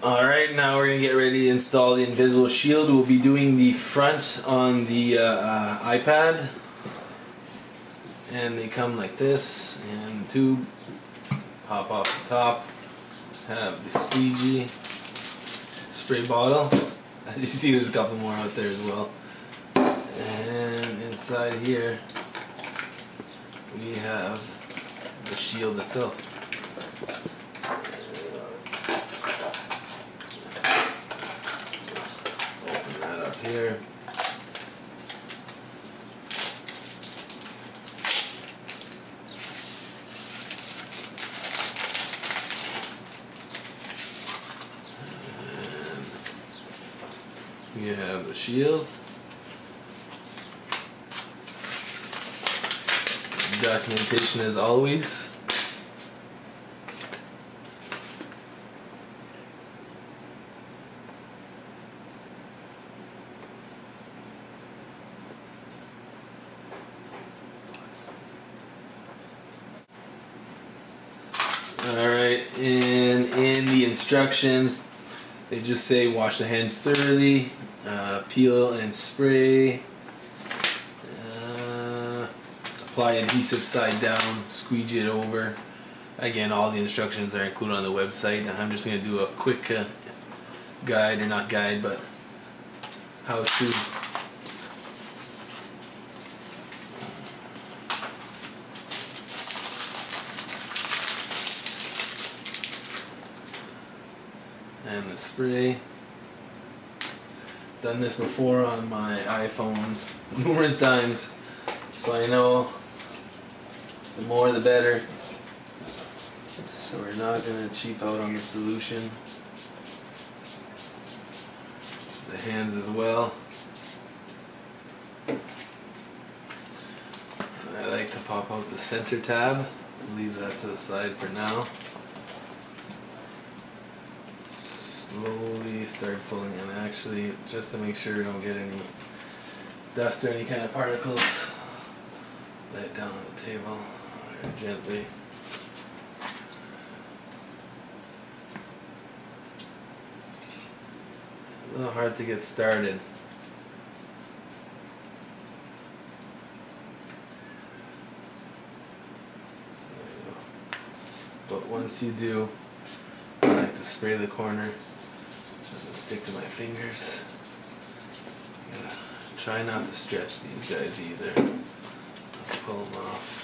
Alright, now we're going to get ready to install the invisible shield. We'll be doing the front on the iPad. And they come like this, and the tube pop off the top. Have the squeegee spray bottle. As you see, there's a couple more out there as well. And inside here we have the shield itself. Open that up here. You have the shield, documentation as always. Alright, and in the instructions they just say wash the hands thoroughly, peel and spray, apply adhesive side down, squeegee it over. Again, all the instructions are included on the website. I'm just going to do a quick guide, or not guide, but how to. And the spray. Done this before on my iPhones numerous times, so I know the more the better. So we're not going to cheap out on the solution. The hands as well. I like to pop out the center tab. Leave that to the side for now. Slowly start pulling, and actually, just to make sure we don't get any dust or any kind of particles, lay it down on the table very gently. A little hard to get started. There you go. But once you do, I like to spray the corner. Doesn't stick to my fingers. Try not to stretch these guys either. Pull them off.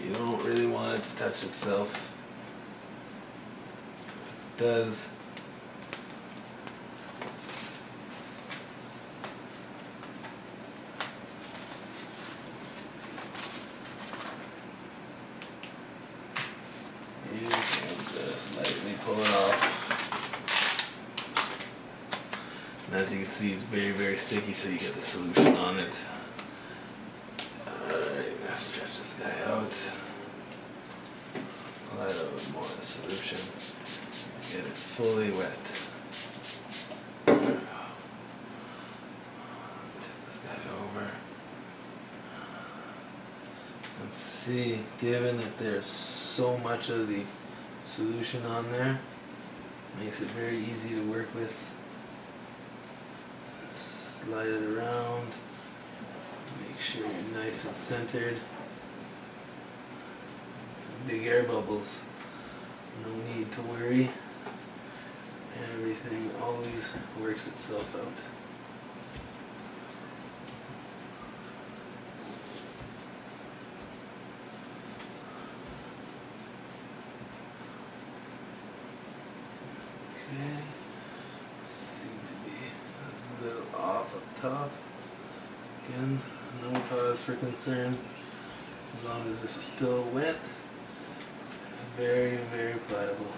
You don't really want it to touch itself. If it does, you can just lightly pull it off. And as you can see, it's very, very sticky till you get the solution on it. Alright, now stretch this guy out. Pull that out with more of the solution. Get it fully wet. Tip this guy over. And see, given that there's so much of the solution on there, makes it very easy to work with. Slide it around, make sure you're nice and centered. Some big air bubbles, no need to worry. Everything always works itself out. Okay, seem to be a little off up top. Again, no cause for concern as long as this is still wet. Very, very pliable.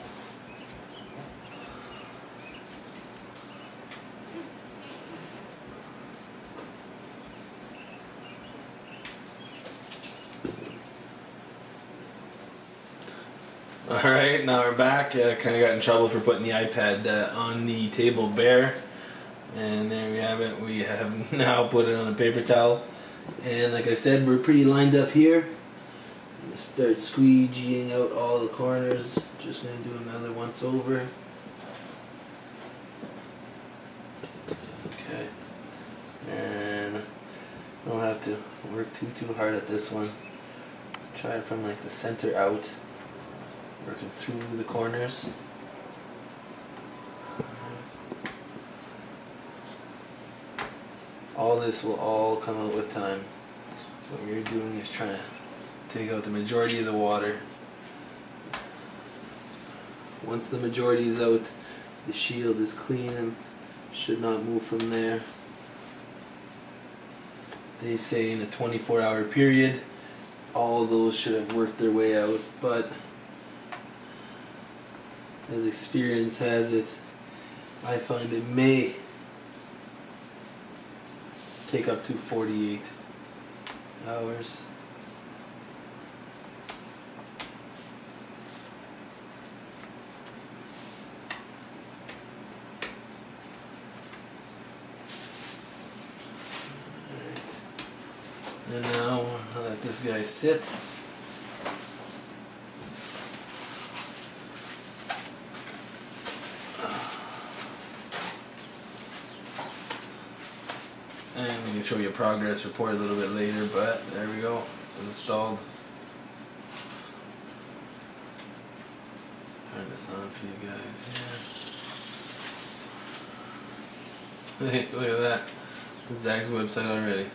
Alright, now we're back. Kind of got in trouble for putting the iPad on the table bare. And there we have it. We have now put it on a paper towel. And like I said, we're pretty lined up here. I'm gonna start squeegeeing out all the corners. Just gonna do another once over. Okay. And I don't have to work too hard at this one. Try it from like the center out, working through the corners. All this will all come out with time. What you're doing is trying to take out the majority of the water. Once the majority is out, the shield is clean and should not move from there. They say in a 24-hour period, all those should have worked their way out, but as experience has it, I find it may take up to 48 hours. And now I'll let this guy sit. And we can show you a progress report a little bit later, but there we go, it's installed. Turn this on for you guys here. Hey, look at that. ZAGG's website already.